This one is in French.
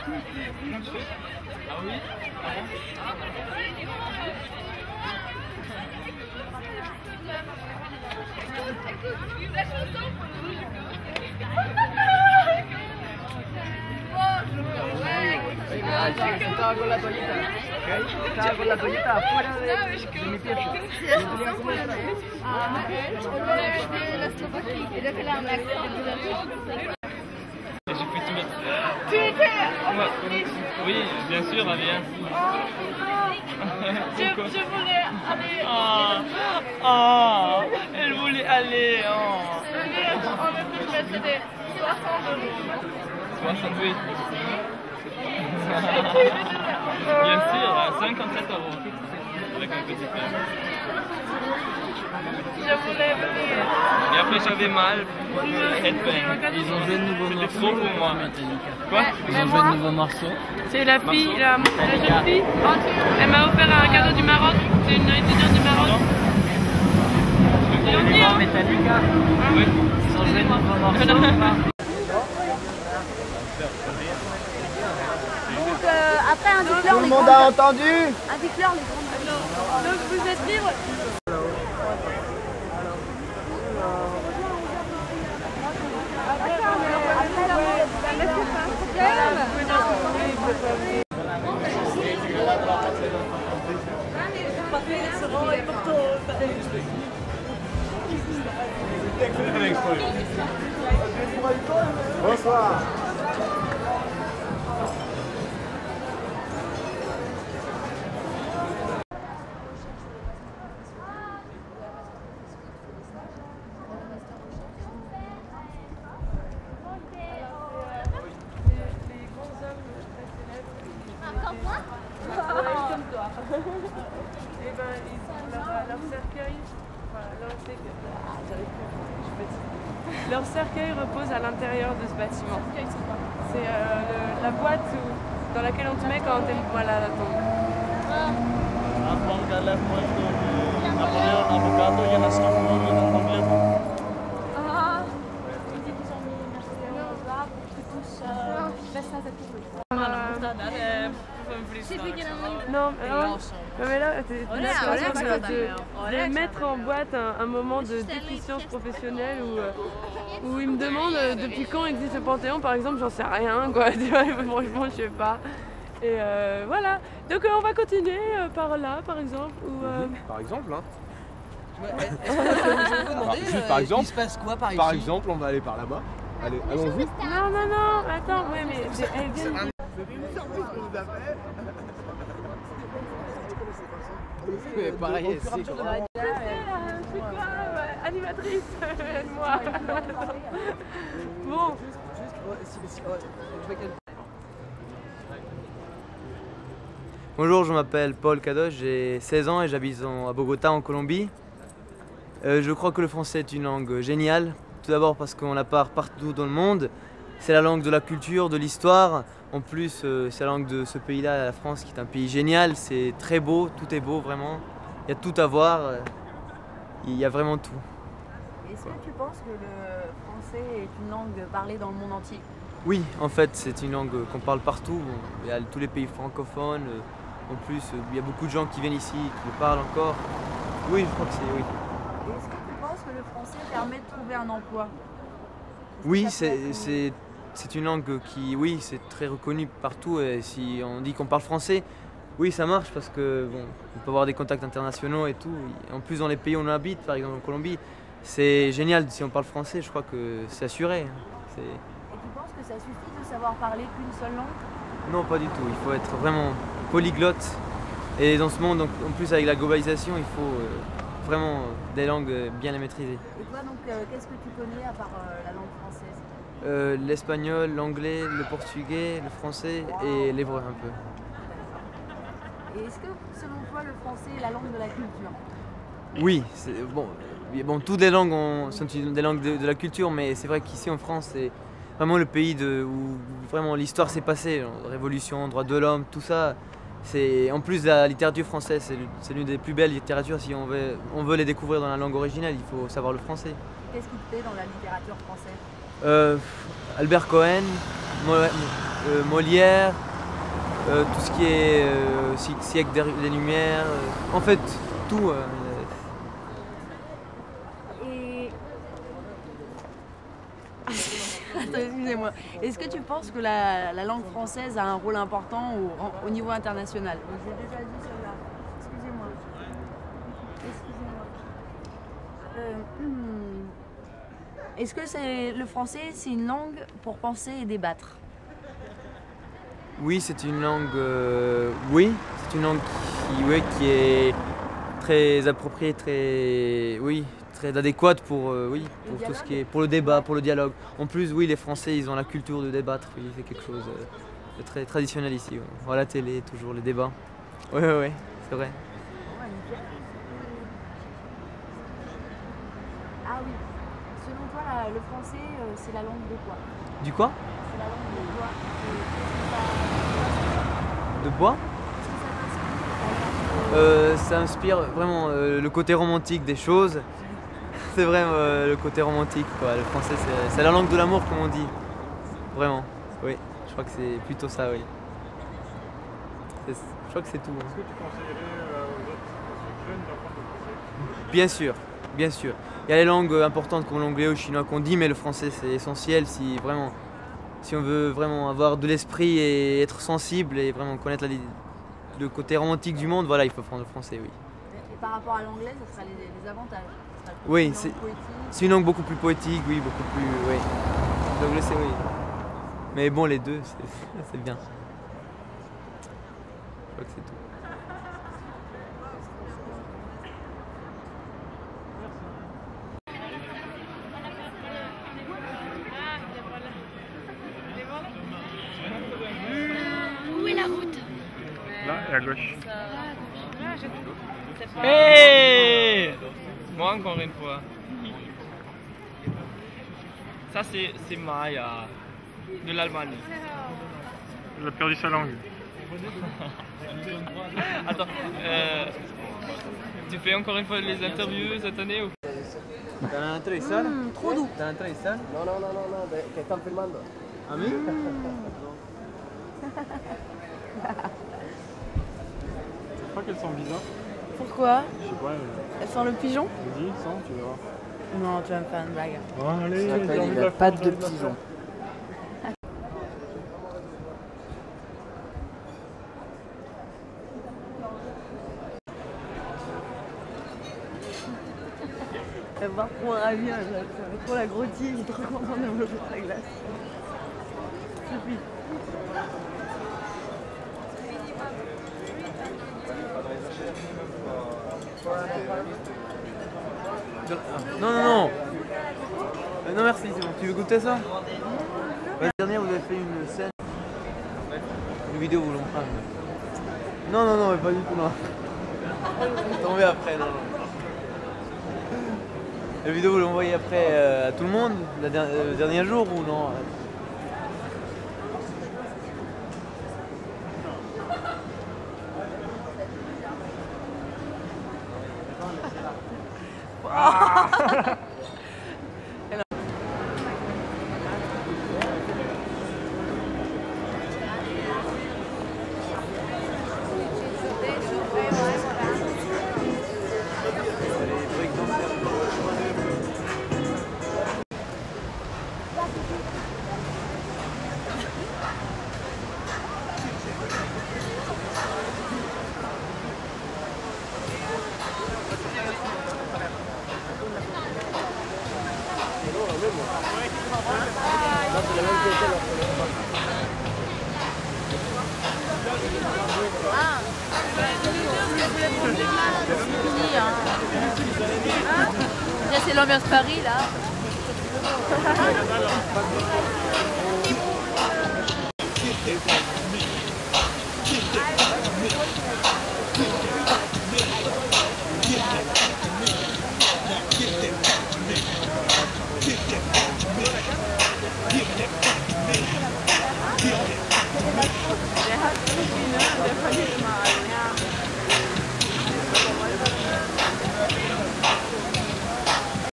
Ah oui? Estaba con la toallita. Estaba con la toallita afuera de mi pieza. La Slovaquie. Et donc elle a un accent. J'ai fait tout mettre. Tu étais Oui, bien sûr, Adrien. je voulais aller. Elle voulait aller. En même temps, c'était 60 €. 68. Bien sûr, 57 € avec un petit pain. Je voulais venir. Et après j'avais mal. Headbang. Ils ont joué de nouveaux C'était morceaux. trop pour moi. Quoi? Ils ont joué de nouveaux morceaux. C'est la fille, la jeune fille. Elle m'a offert un cadeau du Maroc. C'est une étudiante du Maroc. Metallica. Oui. Ils ont joué de nouveaux morceaux. Donc après un déclare Tout le monde a entendu? Un déclare les grandes. Donc vous êtes libre. Bonsoir. Et ben, leur cercueil, leur cercueil repose à l'intérieur de ce bâtiment. C'est la boîte dans laquelle on te met quand t'es malade à la tombe. Non, mais là, de mettre en boîte un moment de déficience professionnelle où ils me demandent depuis quand existe le Panthéon, par exemple, j'en sais rien, quoi. Tu vois, franchement, je sais pas. Et voilà. Donc on va continuer par là, par exemple. Par exemple, hein. Je peux vous demander, juste par exemple, il se passe quoi par ici? Par exemple, on va aller par là-bas. Allez, allons-y. Non, attends, ouais, mais elle vient. Mais pareil, c'est quoi? C'est quoi, animatrice, aide-moi. Bon. Bonjour, je m'appelle Paul Kadosh, j'ai 16 ans et j'habite à Bogota en Colombie. Je crois que le français est une langue géniale, tout d'abord parce qu'on la parle partout dans le monde. C'est la langue de la culture, de l'histoire. En plus, c'est la langue de ce pays-là, la France, qui est un pays génial. C'est très beau, tout est beau vraiment. Il y a tout à voir, il y a vraiment tout. Est-ce que tu penses que le français est une langue parlée dans le monde entier? Oui, en fait, c'est une langue qu'on parle partout. Il y a tous les pays francophones. En plus, il y a beaucoup de gens qui viennent ici, qui le parlent encore. Oui, je crois que c'est oui. Est-ce que tu penses que le français permet de trouver un emploi? Oui, c'est une langue qui, oui, c'est très reconnu partout. Et si on dit qu'on parle français, oui, ça marche parce que bon, on peut avoir des contacts internationaux et tout. En plus, dans les pays où on habite, par exemple en Colombie, c'est génial. Si on parle français, je crois que c'est assuré. Et tu penses que ça suffit de savoir parler qu'une seule langue? Non, pas du tout. Il faut être vraiment polyglotte. Et dans ce monde, en plus avec la globalisation, il faut vraiment des langues bien les maîtriser. Et toi, donc, qu'est-ce que tu connais à part la langue française? L'espagnol, l'anglais, le portugais, le français et l'hébreu un peu. Et est-ce que, selon toi, le français est la langue de la culture? Oui, bon, toutes les langues sont des langues de la culture, mais c'est vrai qu'ici en France, c'est vraiment le pays où vraiment l'histoire s'est passée, révolution, droits de l'homme, tout ça. En plus de la littérature française, c'est l'une des plus belles littératures. Si on veut les découvrir dans la langue originale, il faut savoir le français. Qu'est-ce qui te plaît dans la littérature française? Albert Cohen, Molière, tout ce qui est siècle des Lumières, en fait tout. Et... Attends, excusez-moi. Est-ce que tu penses que la langue française a un rôle important au niveau international? J'ai déjà dit cela. Excusez-moi. Est-ce que le français, c'est une langue pour penser et débattre? Oui, c'est une langue. Oui, c'est une langue qui est très appropriée, très adéquate pour tout ce qui est pour le débat, pour le dialogue. En plus, oui, les Français, ils ont la culture de débattre. Oui, c'est quelque chose de très traditionnel ici. Ouais. On voit à la télé toujours les débats. Oui, c'est vrai. Ah oui. Selon toi, le français, c'est la langue de quoi? Du quoi? C'est la langue de quoi? De bois? Ça inspire vraiment le côté romantique des choses. C'est vrai le côté romantique, quoi. Le français, c'est la langue de l'amour, comme on dit. Vraiment, oui. Je crois que c'est plutôt ça, oui. Je crois que c'est tout. Est-ce que tu conseillerais aux autres jeunes d'apprendre le français? Bien sûr, bien sûr. Il y a les langues importantes comme l'anglais ou le chinois qu'on dit, mais le français, c'est essentiel si on veut vraiment avoir de l'esprit et être sensible et vraiment connaître le côté romantique du monde, voilà, il faut apprendre le français, oui. Et par rapport à l'anglais, ce sera les avantages. Oui, c'est une langue beaucoup plus poétique, oui, beaucoup plus, oui. L'anglais, c'est oui. Mais bon, les deux, c'est bien. Je crois que c'est tout. Où est la route? Là et à gauche. Hey! Moi encore une fois. Ça c'est Maya de l'Allemagne. Elle a perdu sa langue. Attends, tu fais encore une fois les interviews cette année ou? T'as l'entrée sale? Trop doux. T'as l'entrée sale? Non, que están filmando. Ah oui? Je crois qu'elles sont bizarres. Pourquoi? Je sais pas. Elle sent le pigeon? Vas-y, sens, tu verras. Non, tu vas me faire une blague. Oh, allez, j'ai envie Il de a la pas faire, de j'ai envie la pigeon. Elle va voir pour un avion, c'est trop la grottille, il est trop content de me faire la glace. Suffit. Non. Non merci, c'est bon. Tu veux goûter ça? La dernière, vous avez fait une scène. Une vidéo où l'on parle. Non, mais pas du tout, non. Tombé après, non. La vidéo vous l'envoyez après à tout le monde, le dernier jour ou non? C'est l'ambiance Paris là.